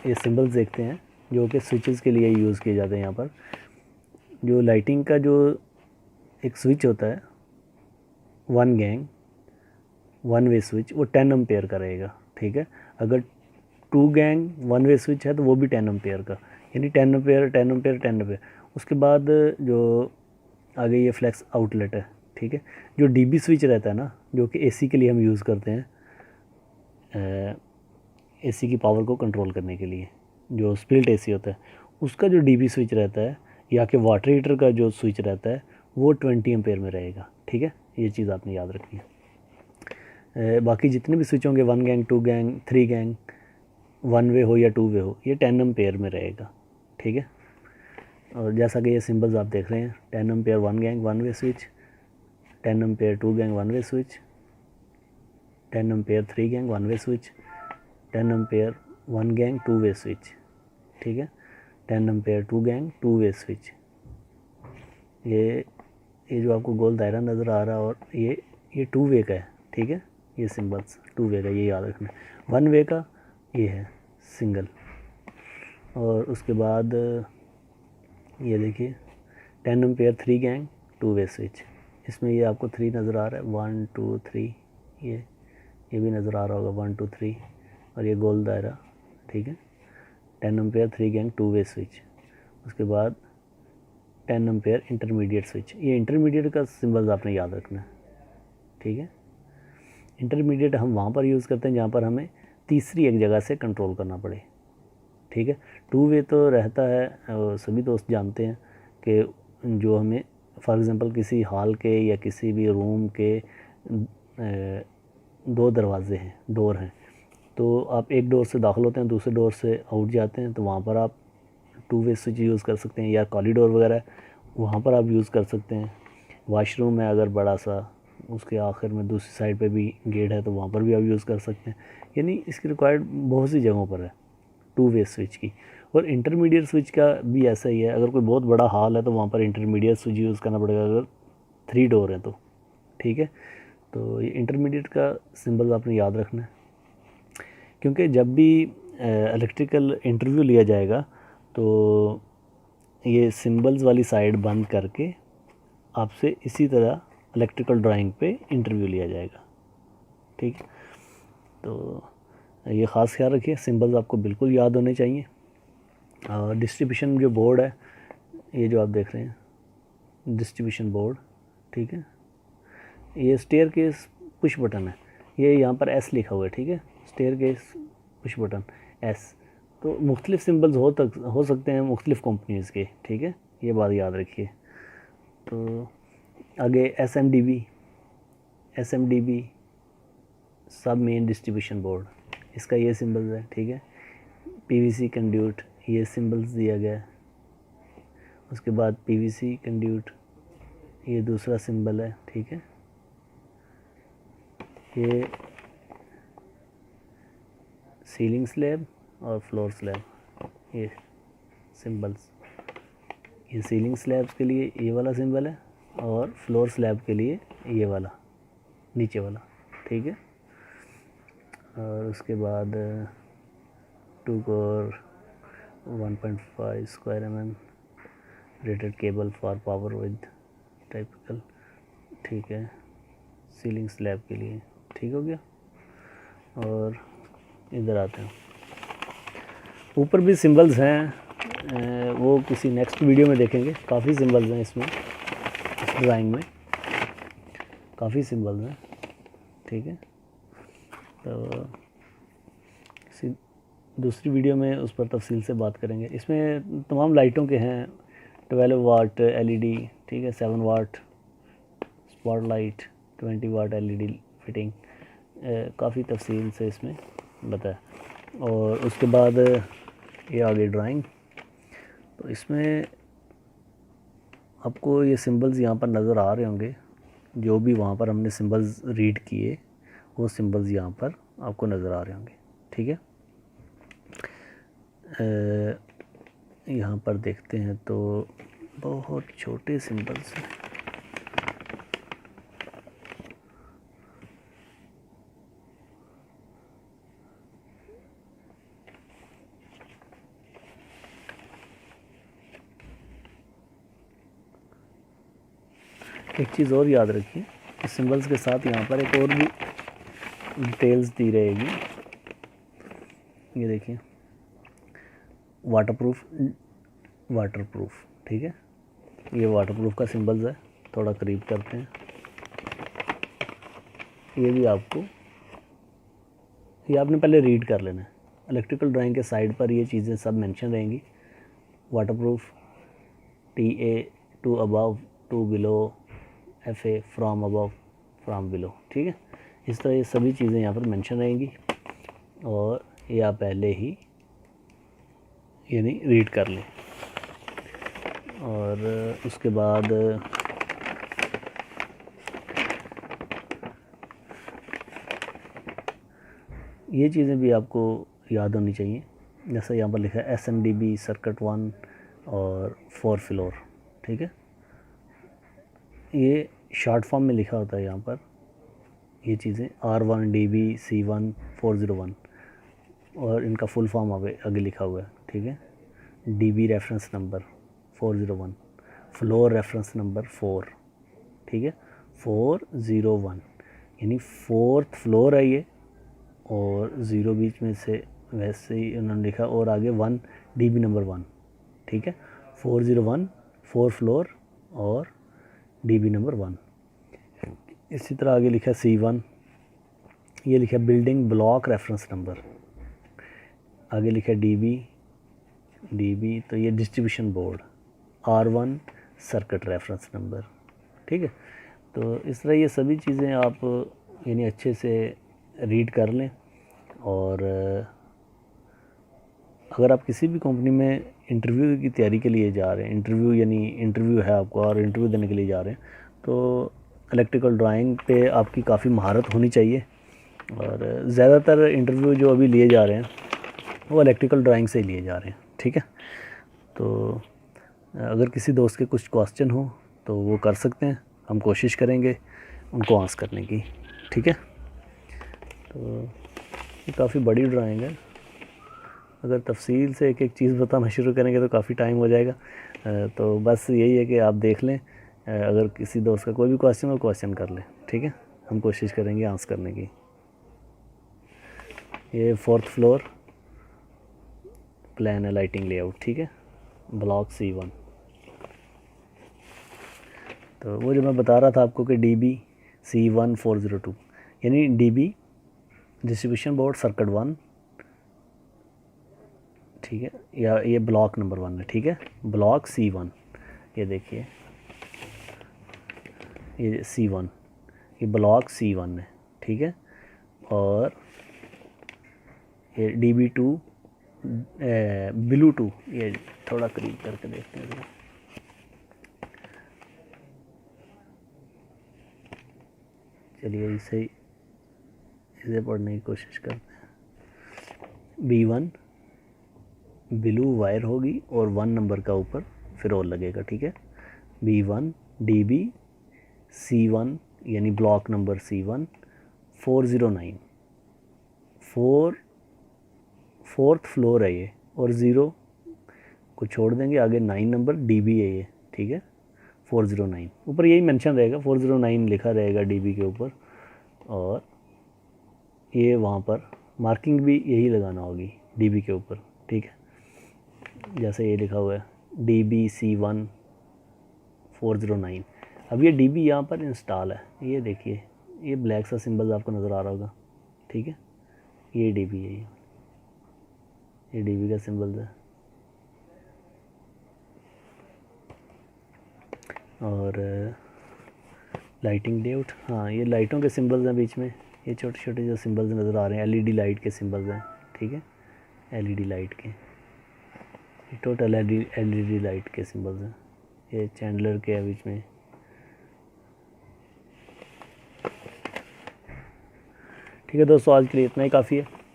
ये सिंबल्स देखते हैं जो कि स्विचेस के लिए यूज़ किए जाते हैं। यहाँ पर जो लाइटिंग का जो एक स्विच होता है, one gang one way switch, वो 10 एम्पेयर का रहेगा, ठीक है। अगर two gang one way switch है तो वो भी 10 एम्पेयर का, यानी 10 एम्पेयर 10 एम्पेयर 10 एम्पेयर। उसके बाद जो आगे ये फ्लैक्स आउटलेट है, ठीक है। जो डीबी स्विच रहता है ना, जो कि एसी के लिए हम यूज़ करते हैं, एसी की पावर को कंट्रोल करने के लिए, जो स्प्लिट एसी होता है, उसका जो डीबी स्विच रहता है या कि वाटर हीटर का जो स्विच रहता है वो 20 एम्पेयर में रहेगा, ठीक है। ये चीज़ आपने याद रखनी है। बाकी जितने भी स्विच होंगे, one gang, two gang, three gang, one way हो या टू वे हो, ये 10 एम्पेयर में रहेगा, ठीक है। और जैसा कि ये सिंबल्स आप देख रहे हैं, 10 ampere one gang one way switch, 10 ampere two gang one way switch, 10 ampere three gang one way switch, 10 ampere one gang two way switch, ठीक है। 10 ampere two gang two way switch. ये जो आपको गोल दायरा नज़र आ रहा है, और ये टू वे का है, ठीक है। ये सिंबल्स टू वे का, ये याद रखना। वन वे का ये है सिंगल। और उसके बाद ये देखिए 10 ampere three gang two way switch. इसमें ये आपको थ्री नज़र आ रहा है, 1 2 3, ये भी नज़र आ रहा होगा 1 2 3, और ये गोल दायरा, ठीक है। 10 ampere three gang two way switch. उसके बाद 10 एम्पेयर इंटरमीडिएट स्विच। ये इंटरमीडिएट का सिंबल्स आपने याद रखना है, ठीक है। इंटरमीडिएट हम वहाँ पर यूज़ करते हैं जहाँ पर हमें तीसरी एक जगह से कंट्रोल करना पड़े, ठीक है। टू वे तो रहता है, सभी दोस्त जानते हैं कि जो हमें फॉर एग्ज़ाम्पल किसी हॉल के या किसी भी रूम के दो दरवाजे हैं, डोर हैं, तो आप एक डोर से दाखिल होते हैं, दूसरे डोर से आउट जाते हैं, तो वहाँ पर आप टू वे स्विच यूज़ कर सकते हैं। या कॉरिडोर वगैरह, वहाँ पर आप यूज़ कर सकते हैं। वाशरूम है अगर बड़ा सा, उसके आखिर में दूसरी साइड पे भी गेट है, तो वहाँ पर भी आप यूज़ कर सकते हैं। यानी इसकी रिक्वायर्ड बहुत सी जगहों पर है टू वे स्विच की। और इंटरमीडिएट स्विच का भी ऐसा ही है, अगर कोई बहुत बड़ा हॉल है तो वहाँ पर इंटरमीडिएट स्विच यूज़ करना पड़ेगा, अगर थ्री डोर हैं तो, ठीक है। तो ये इंटरमीडिएट का सिंबल आपने याद रखना है, क्योंकि जब भी इलेक्ट्रिकल इंटरव्यू लिया जाएगा तो ये सिंबल्स वाली साइड बंद करके आपसे इसी तरह इलेक्ट्रिकल ड्राइंग पे इंटरव्यू लिया जाएगा, ठीक है। तो ये ख़ास ख्याल रखिए, सिंबल्स आपको बिल्कुल याद होने चाहिए। और डिस्ट्रीब्यूशन जो बोर्ड है, ये जो आप देख रहे हैं डिस्ट्रीब्यूशन बोर्ड, ठीक है। ये स्टेयर केस पुश बटन है, ये यहाँ पर एस लिखा हुआ है, ठीक है। Staircase push buttons. तो मुख्तलिफ सिंबल्स हो सकते हैं मुख्तलिफ कंपनीज़ के, ठीक है। ये बात याद रखिए। तो आगे एस एम डी बी सब मेन डिस्ट्रीब्यूशन बोर्ड, इसका ये सिंबल्स है, ठीक है। पी वी सी कंड्यूट, ये सिंबल्स दिया गया है। उसके बाद पी वी सी कंड्यूट, ये दूसरा सिंबल है, ठीक है। ये सीलिंग स्लैब और फ्लोर स्लैब, ये सिंबल्स। ये सीलिंग स्लैब्स के लिए ये वाला सिंबल है, और फ्लोर स्लैब के लिए ये वाला नीचे वाला, ठीक है। और उसके बाद 2 core 1.5 square mm rated cable for power with typical, ठीक है, सीलिंग स्लैब के लिए, ठीक हो गया। और इधर आते हैं, ऊपर भी सिंबल्स हैं, वो किसी नेक्स्ट वीडियो में देखेंगे। काफ़ी सिंबल्स हैं इसमें, इस ड्राइंग में काफ़ी सिंबल्स हैं, ठीक है। तो किसी दूसरी वीडियो में उस पर तफसील से बात करेंगे। इसमें तमाम लाइटों के हैं, 12 वाट एलईडी, ठीक है, 7 वाट स्पॉटलाइट, 20 वाट एलईडी फिटिंग, काफ़ी तफसील से इसमें बताया। और उसके बाद ये आगे ड्राइंग, तो इसमें आपको ये सिंबल्स यहाँ पर नज़र आ रहे होंगे, जो भी वहाँ पर हमने सिंबल्स रीड किए वो सिंबल्स यहाँ पर आपको नज़र आ रहे होंगे, ठीक है। यहाँ पर देखते हैं तो बहुत छोटे सिंबल्स हैं। एक चीज़ और याद रखिए, इस सिंबल्स के साथ यहाँ पर एक और भी डिटेल्स दी रहेगी। ये देखिए वाटरप्रूफ, ठीक है, ये वाटरप्रूफ का सिंबल्स है। थोड़ा करीब करते हैं, ये भी आपको, ये आपने पहले रीड कर लेना है। इलेक्ट्रिकल ड्राइंग के साइड पर ये चीज़ें सब मेंशन रहेंगी। Waterproof, TA, to above, to below, FA, from above, from below, ठीक है। इस तरह ये सभी चीज़ें यहाँ पर मेंशन रहेंगी और ये आप पहले ही यानी रीड कर लें। और उसके बाद ये चीज़ें भी आपको याद होनी चाहिए। जैसा यहाँ पर लिखा है SMDB सर्किट 1 और 4 फ्लोर, ठीक है। ये शॉर्ट फॉर्म में लिखा होता है यहाँ पर ये चीज़ें R1 DB C1 401 और इनका फुल फॉर्म आगे लिखा हुआ है, ठीक है। DB reference number 401, floor reference number 4, ठीक है, 401 यानी 4th फ्लोर है ये, और 0 बीच में से वैसे ही उन्होंने लिखा, और आगे 1 DB नंबर 1, ठीक है। 401 4 फ्लोर और DB नंबर 1। इसी तरह आगे लिखा C1, ये लिखा बिल्डिंग ब्लॉक रेफरेंस नंबर। आगे लिखा DB तो ये distribution board, R1 circuit reference number, ठीक है। तो इस तरह ये सभी चीज़ें आप यानी अच्छे से रीड कर लें। और अगर आप किसी भी कंपनी में इंटरव्यू की तैयारी के लिए जा रहे हैं, इंटरव्यू यानी इंटरव्यू है आपको और इंटरव्यू देने के लिए जा रहे हैं, तो इलेक्ट्रिकल ड्राइंग पे आपकी काफ़ी महारत होनी चाहिए। और ज़्यादातर इंटरव्यू जो अभी लिए जा रहे हैं वो इलेक्ट्रिकल ड्राइंग से ही लिए जा रहे हैं, ठीक है। तो अगर किसी दोस्त के कुछ क्वेश्चन हो तो वो कर सकते हैं, हम कोशिश करेंगे उनको आंसर करने की, ठीक है। तो ये काफ़ी बड़ी ड्राइंग है, अगर तफसील से एक एक चीज़ बताना शुरू करेंगे तो काफ़ी टाइम हो जाएगा। तो बस यही है कि आप देख लें, अगर किसी दोस्त का कोई भी क्वेश्चन हो क्वेश्चन कर लें, ठीक है, हम कोशिश करेंगे आंसर करने की। ये 4th फ्लोर प्लान है, लाइटिंग लेआउट, ठीक है, ब्लॉक C1। तो वो जो मैं बता रहा था आपको कि DB C1 402 यानी DB डिस्ट्रीब्यूशन बोर्ड सर्किट 1, ठीक है, या ये ब्लॉक नंबर 1 है, ठीक है, ब्लॉक C1। ये देखिए ये C1, ये ब्लॉक C1 है, ठीक है। और ये DB2 बिलू 2, ये थोड़ा करीब करके देखते हैं, चलिए इसे पढ़ने की कोशिश करते हैं। B1 ब्लू वायर होगी और 1 नंबर का ऊपर फिर और लगेगा, ठीक है। B1 DB C1 यानी block number C1 409 4th floor है ये, और 0 को छोड़ देंगे, आगे 9 नंबर DB है ये, ठीक है, 409 ऊपर यही मेंशन रहेगा, 409 लिखा रहेगा DB के ऊपर। और ये वहाँ पर मार्किंग भी यही लगाना होगी DB के ऊपर, ठीक है, जैसे ये लिखा हुआ है DB C1 409। अब ये DB यहाँ पर इंस्टॉल है, ये देखिए ये ब्लैक सा सिंबल आपको नज़र आ रहा होगा, ठीक है, ये DB है, ये DB का सिंबल है। और लाइटिंग लेआउट, हाँ ये लाइटों के सिंबल्स हैं बीच में, ये छोटे छोटे जो सिंबल्स नज़र आ रहे हैं LED लाइट के सिंबल्स हैं, ठीक है, LED लाइट के, ये टोटल LED लाइट के सिंबल्स हैं, ये चैंडलर के है बीच में। ठीक है दोस्तों, आज के लिए इतना ही काफ़ी है।